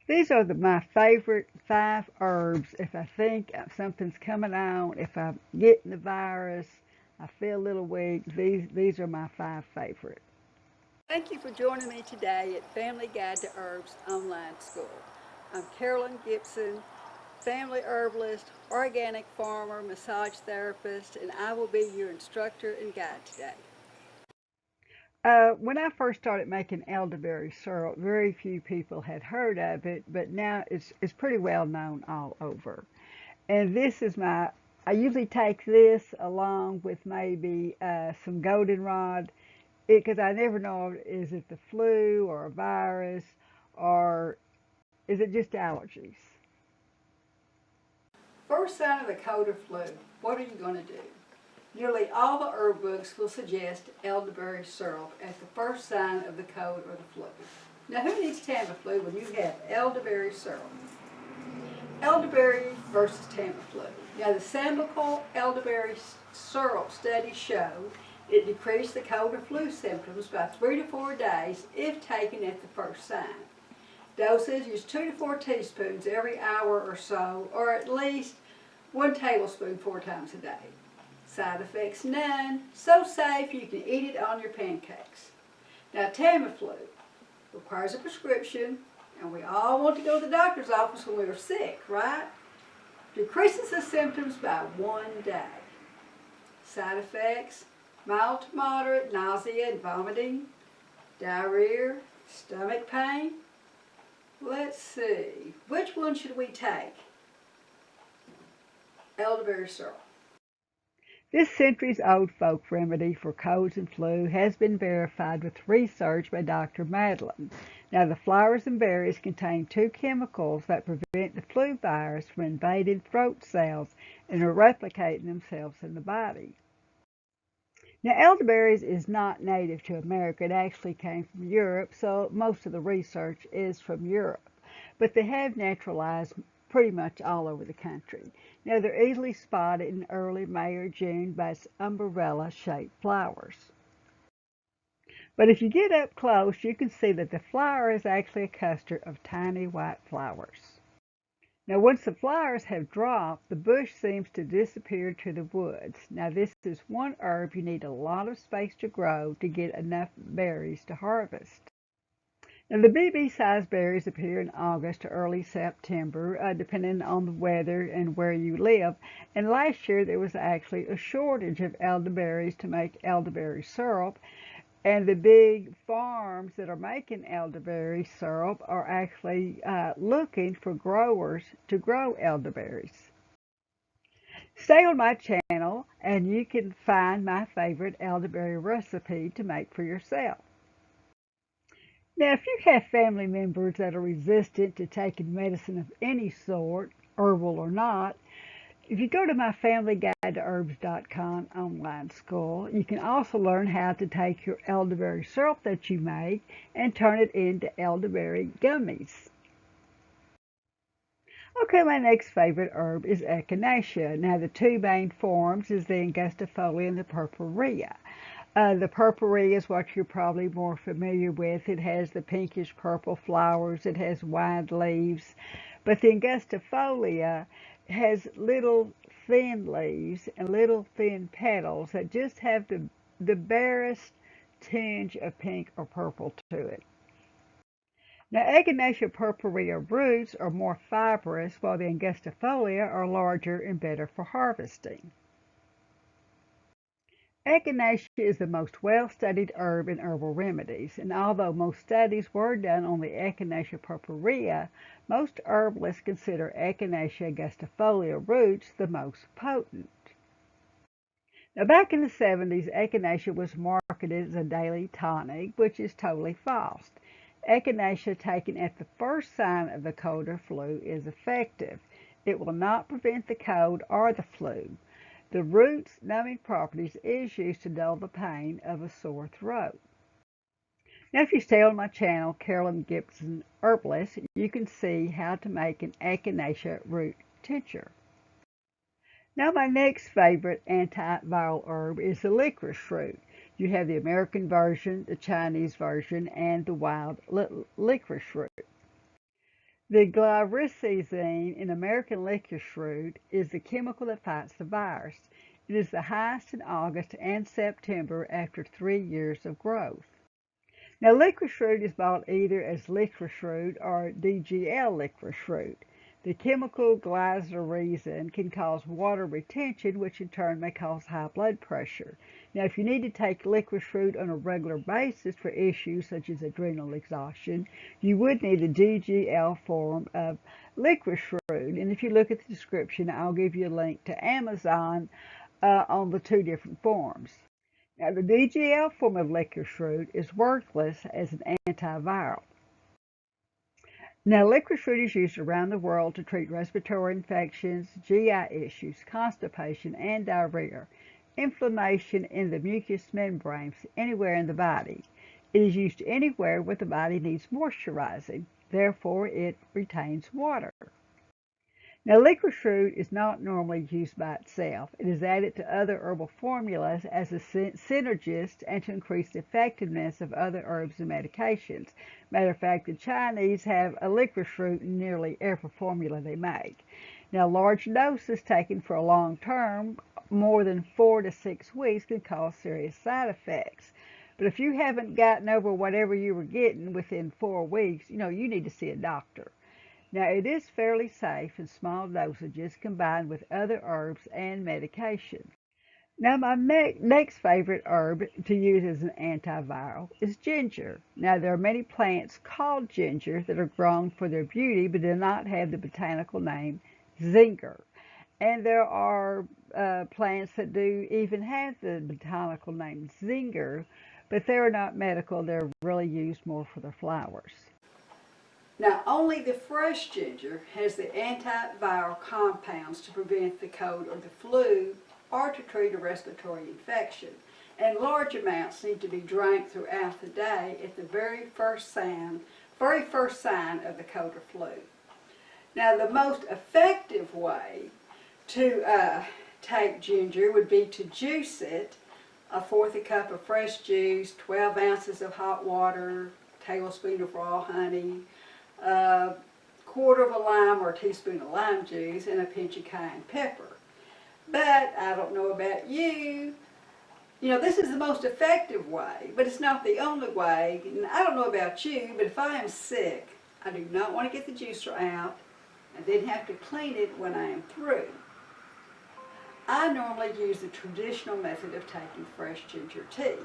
These are my favorite 5 herbs. If I think something's coming on, if I'm getting the virus, I feel a little weak, these are my 5 favorite. Thank you for joining me today at Family Guide to Herbs Online School. I'm Carolyn Gibson, family herbalist, organic farmer, massage therapist, and I will be your instructor and guide today. When I first started making elderberry syrup, very few people had heard of it, but now it's pretty well known all over. And this is I usually take this along with maybe some goldenrod, because I never know, is it the flu or a virus, or is it just allergies? First sign of the cold or flu, what are you going to do? Nearly all the herb books will suggest elderberry syrup as the first sign of the cold or the flu. Now, who needs Tamiflu when you have elderberry syrup? Elderberry versus Tamiflu. Now, the sample elderberry syrup studies show it decreased the cold or flu symptoms by 3 to 4 days if taken at the first sign. Dosage is 2 to 4 teaspoons every hour or so, or at least 1 tablespoon 4 times a day. Side effects none, so safe you can eat it on your pancakes. Now, Tamiflu requires a prescription, and we all want to go to the doctor's office when we are sick, right? Decreases the symptoms by 1 day. Side effects: mild to moderate nausea and vomiting, diarrhea, stomach pain. Let's see, which one should we take? Elderberry syrup. This centuries-old folk remedy for colds and flu has been verified with research by Dr. Madeline. Now, the flowers and berries contain 2 chemicals that prevent the flu virus from invading throat cells and replicating themselves in the body. Now, elderberries is not native to America. It actually came from Europe, so most of the research is from Europe. But they have naturalized pretty much all over the country. Now, they're easily spotted in early May or June by its umbrella-shaped flowers. But if you get up close, you can see that the flower is actually a cluster of tiny white flowers. Now, once the flowers have dropped, the bush seems to disappear to the woods. Now, this is one herb you need a lot of space to grow to get enough berries to harvest. Now, the BB-sized berries appear in August to early September, depending on the weather and where you live. And last year, there was actually a shortage of elderberries to make elderberry syrup. And the big farms that are making elderberry syrup are actually looking for growers to grow elderberries. Stay on my channel and you can find my favorite elderberry recipe to make for yourself. Now, if you have family members that are resistant to taking medicine of any sort, herbal or not, if you go to my familyguidetoherbs.com online school, you can also learn how to take your elderberry syrup that you make and turn it into elderberry gummies. Okay, my next favorite herb is Echinacea. Now, the 2 main forms is the angustifolia and the purpurea. The purpurea is what you're probably more familiar with. It has the pinkish purple flowers. It has wide leaves. But the angustifolia has little thin leaves and little thin petals that just have the barest tinge of pink or purple to it. Now, Echinacea purpurea roots are more fibrous, while the angustifolia are larger and better for harvesting. Echinacea is the most well-studied herb in herbal remedies, and although most studies were done on the Echinacea purpurea, most herbalists consider Echinacea angustifolia roots the most potent. Now, back in the 70s, Echinacea was marketed as a daily tonic, which is totally false. Echinacea taken at the first sign of the cold or flu is effective. It will not prevent the cold or the flu. The root's numbing properties is used to dull the pain of a sore throat. Now, if you stay on my channel, Carolyn Gibson Herbalist, you can see how to make an Echinacea root tincture. Now, my next favorite antiviral herb is the licorice root. You have the American version, the Chinese version, and the wild licorice root. The glycyrrhizine in American licorice root is the chemical that fights the virus. It is the highest in August and September after 3 years of growth. Now, licorice root is bought either as licorice root or DGL licorice root. The chemical glycyrrhizine can cause water retention, which in turn may cause high blood pressure. Now, if you need to take licorice root on a regular basis for issues such as adrenal exhaustion, you would need the DGL form of licorice root. And if you look at the description, I'll give you a link to Amazon on the two different forms. Now, the DGL form of licorice root is worthless as an antiviral. Now, licorice root is used around the world to treat respiratory infections, GI issues, constipation, and diarrhea, inflammation in the mucous membranes anywhere in the body. It is used anywhere where the body needs moisturizing, therefore it retains water. Now, licorice root is not normally used by itself. It is added to other herbal formulas as a synergist and to increase the effectiveness of other herbs and medications. Matter of fact, the Chinese have a licorice root in nearly every formula they make. Now, large doses taken for a long term, more than 4 to 6 weeks, can cause serious side effects. But if you haven't gotten over whatever you were getting within 4 weeks, you need to see a doctor. Now, it is fairly safe in small dosages combined with other herbs and medications. Now, my next favorite herb to use as an antiviral is ginger. Now, there are many plants called ginger that are grown for their beauty but do not have the botanical name zinger. And there are plants that do even have the botanical name zinger, but they're not medical. They're really used more for their flowers. Now, only the fresh ginger has the antiviral compounds to prevent the cold or the flu or to treat a respiratory infection. And large amounts need to be drank throughout the day at the very first sign of the cold or flu. Now, the most effective way to take ginger would be to juice it, 1/4 cup of fresh juice, 12 ounces of hot water, tablespoon of raw honey, a quarter of a lime or a teaspoon of lime juice, and a pinch of cayenne pepper. But I don't know about you. This is the most effective way, but it's not the only way. And I don't know about you, but if I am sick, I do not want to get the juicer out and then have to clean it when I am through. I normally use the traditional method of taking fresh ginger tea.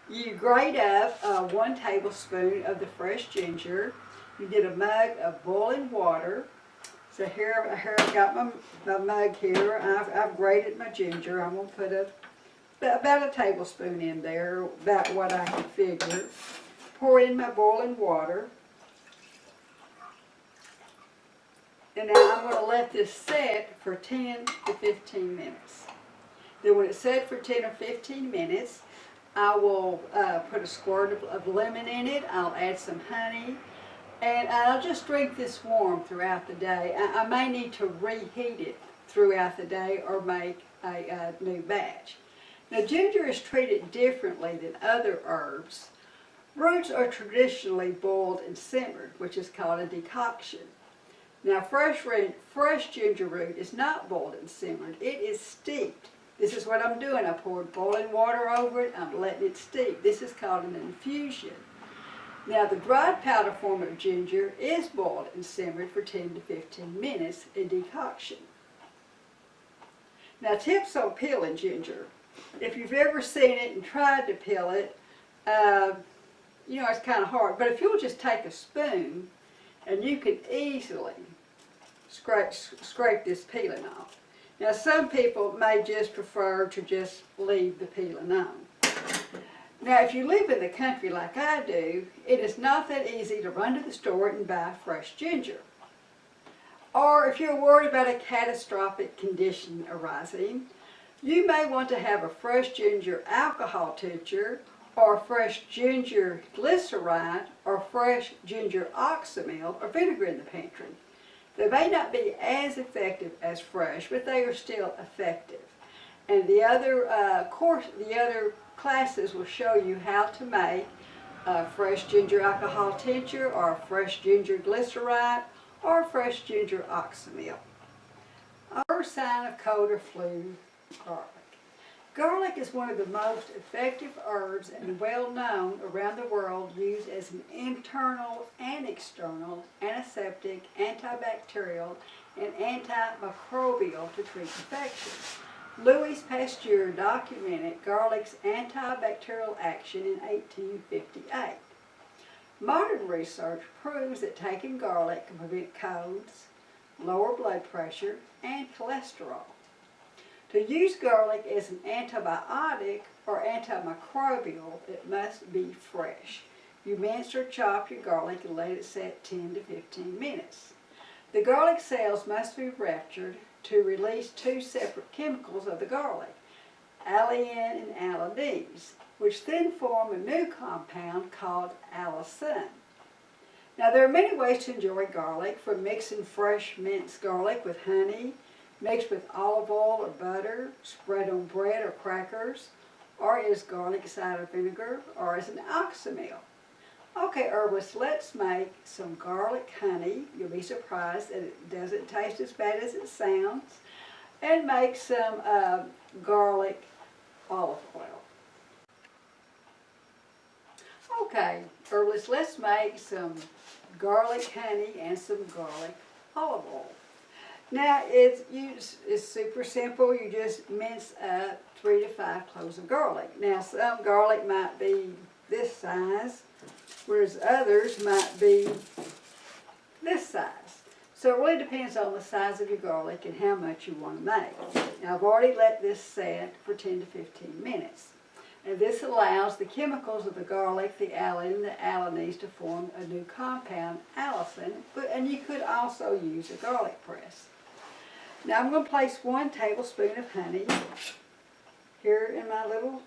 You grate up 1 tablespoon of the fresh ginger. You get a mug of boiling water. So here I've got my mug here. I've grated my ginger. I'm going to put about a tablespoon in there, about what I can figure. Pour in my boiling water. And now I'm going to let this set for 10 to 15 minutes. Then when it's set for 10 or 15 minutes, I will put a squirt of lemon in it. I'll add some honey. And I'll just drink this warm throughout the day. I may need to reheat it throughout the day or make a new batch. Now, ginger is treated differently than other herbs. Roots are traditionally boiled and simmered, which is called a decoction. Now, fresh ginger root is not boiled and simmered. It is steeped. This is what I'm doing. I poured boiling water over it. I'm letting it steep. This is called an infusion. Now, the dried powder form of ginger is boiled and simmered for 10 to 15 minutes in decoction. Now, tips on peeling ginger. If you've ever seen it and tried to peel it, it's kind of hard. But if you'll just take a spoon, and you can easily scrape this peeling off. Now, some people may just prefer to just leave the peeling on. Now, if you live in the country like I do, it is not that easy to run to the store and buy fresh ginger. Or if you're worried about a catastrophic condition arising, you may want to have a fresh ginger alcohol tincture, or fresh ginger glyceride, or fresh ginger oxymel or vinegar in the pantry. They may not be as effective as fresh, but they are still effective. And the other classes will show you how to make fresh ginger alcohol tincture, or fresh ginger glycerite, or fresh ginger oxymel. First sign of cold or flu, garlic. Garlic is one of the most effective herbs and well known around the world, used as an internal and external antiseptic, antibacterial, and antimicrobial to treat infections. Louis Pasteur documented garlic's antibacterial action in 1858. Modern research proves that taking garlic can prevent colds, lower blood pressure, and cholesterol. To use garlic as an antibiotic or antimicrobial, it must be fresh. You mince or chop your garlic and let it set 10 to 15 minutes. The garlic cells must be ruptured to release two separate chemicals of the garlic, allicin and allanese, which then form a new compound called allicin. Now, there are many ways to enjoy garlic, from mixing fresh minced garlic with honey, mixed with olive oil or butter, spread on bread or crackers, or as garlic cider vinegar, or as an oxymel. Okay, herbalists, let's make some garlic honey. You'll be surprised that it doesn't taste as bad as it sounds. And make some garlic olive oil. Okay, herbalists, let's make some garlic honey and some garlic olive oil. Now, it's super simple. You just mince up 3 to 5 cloves of garlic. Now, some garlic might be this size, whereas others might be this size. So it really depends on the size of your garlic and how much you want to make. Now, I've already let this set for 10 to 15 minutes. And this allows the chemicals of the garlic, the allicin and the allanese, to form a new compound, allicin, and you could also use a garlic press. Now I'm going to place 1 tablespoon of honey here in my little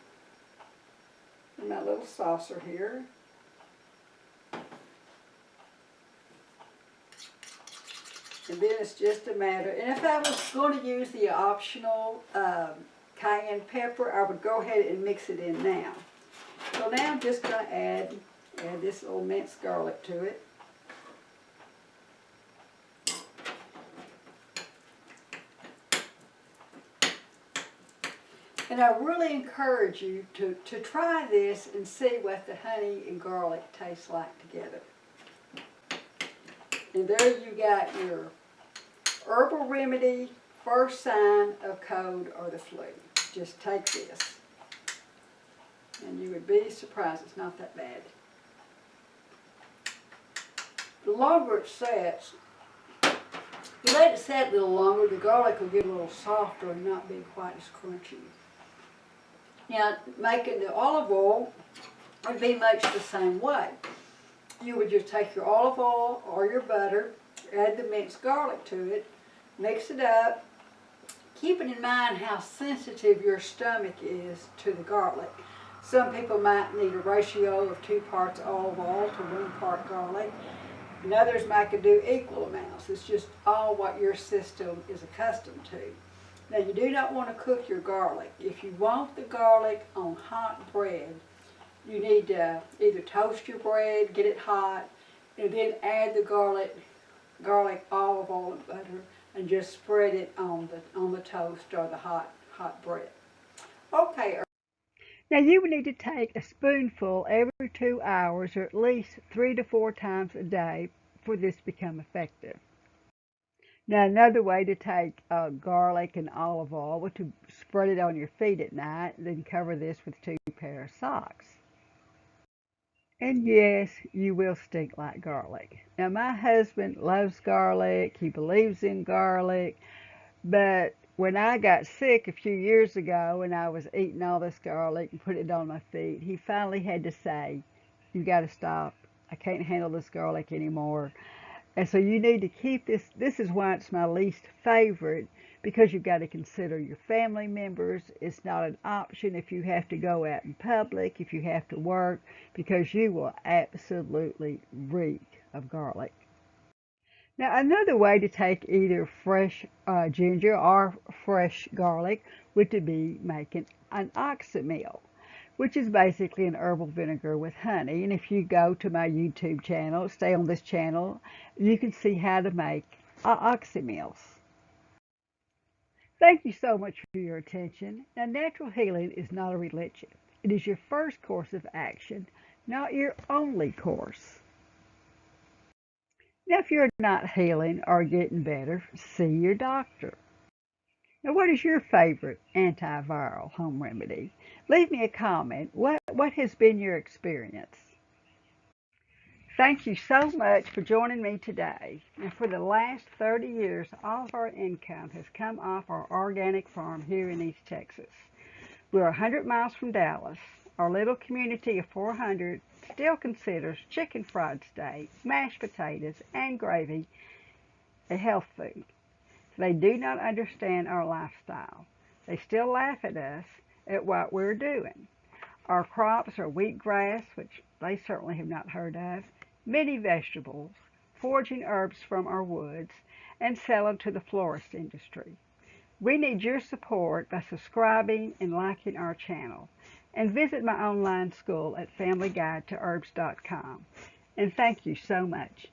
saucer here. And then it's just a matter, and if I was going to use the optional cayenne pepper, I would go ahead and mix it in now. So now I'm just going to add this little minced garlic to it. And I really encourage you to try this and see what the honey and garlic taste like together. And there you got your herbal remedy, first sign of cold or the flu. Just take this. And you would be surprised it's not that bad. The longer it sets, you let it set a little longer, the garlic will get a little softer and not be quite as crunchy. Now, making the olive oil would be much the same way. You would just take your olive oil or your butter, add the minced garlic to it, mix it up, keeping in mind how sensitive your stomach is to the garlic. Some people might need a ratio of 2 parts olive oil to 1 part garlic, and others might do equal amounts. It's just all what your system is accustomed to. Now, you do not want to cook your garlic. If you want the garlic on hot bread, you need to either toast your bread, get it hot, and then add the garlic, olive oil, and butter, and just spread it on the toast or the hot bread. Okay. Now you would need to take a spoonful every 2 hours, or at least 3 to 4 times a day for this to become effective. Now, another way to take garlic and olive oil would to spread it on your feet at night, then cover this with 2 pairs of socks. And yes, you will stink like garlic. Now, my husband loves garlic. He believes in garlic. But when I got sick a few years ago and I was eating all this garlic and putting it on my feet, he finally had to say, "You got to stop. I can't handle this garlic anymore." And so you need to keep this. This is why it's my least favorite, because you've got to consider your family members. It's not an option if you have to go out in public, if you have to work, because you will absolutely reek of garlic. Now, another way to take either fresh ginger or fresh garlic would to be making an oxymel. which is basically an herbal vinegar with honey. And if you go to my YouTube channel, stay on this channel, you can see how to make oxymills. Thank you so much for your attention. Now, natural healing is not a religion. It is your first course of action, not your only course. Now, if you're not healing or getting better, see your doctor. Now, what is your favorite antiviral home remedy? Leave me a comment. What has been your experience? Thank you so much for joining me today. And for the last 30 years, all of our income has come off our organic farm here in East Texas. We're 100 miles from Dallas. Our little community of 400 still considers chicken fried steak, mashed potatoes, and gravy a health food. They do not understand our lifestyle. They still laugh at us at what we're doing. Our crops are wheatgrass, which they certainly have not heard of, many vegetables, foraging herbs from our woods, and sell them to the florist industry. We need your support by subscribing and liking our channel. And visit my online school at familyguidetoherbs.com. And thank you so much.